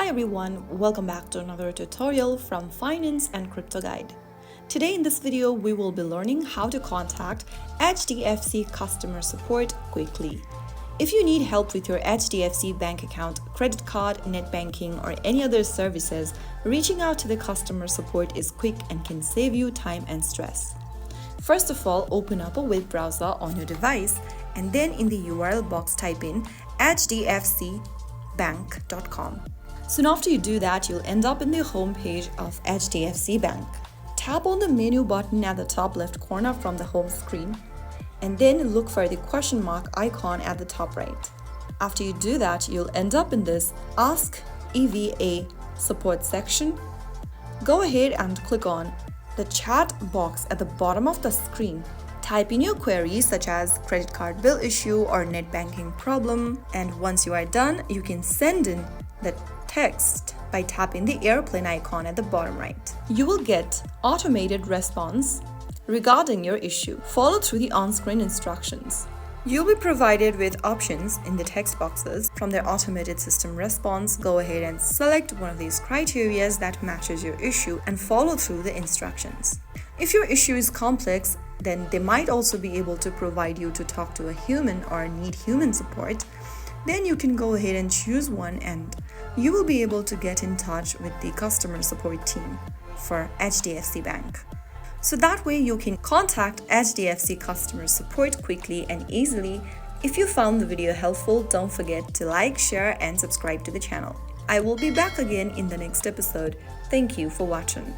Hi everyone, welcome back to another tutorial from Finance and Crypto Guide. Today in this video, we will be learning how to contact HDFC customer support quickly. If you need help with your HDFC bank account, credit card, net banking, or any other services, reaching out to the customer support is quick and can save you time and stress. First of all, open up a web browser on your device and then in the URL box type in hdfcbank.com. Soon after you do that, you'll end up in the home page of HDFC Bank. Tap on the menu button at the top left corner from the home screen and then look for the question mark icon at the top right. After you do that, you'll end up in this Ask EVA Support section. Go ahead and click on the chat box at the bottom of the screen. Type in your queries such as credit card bill issue or net banking problem, and once you are done, you can send in the text by tapping the airplane icon at the bottom right. You will get automated response regarding your issue. Follow through the on-screen instructions. You'll be provided with options in the text boxes. From their automated system response, go ahead and select one of these criteria that matches your issue and follow through the instructions. If your issue is complex, then they might also be able to provide you to talk to a human or need human support. Then you can go ahead and choose one and you will be able to get in touch with the customer support team for HDFC Bank. So that way you can contact HDFC customer support quickly and easily. If you found the video helpful, don't forget to like, share and subscribe to the channel. I will be back again in the next episode. Thank you for watching.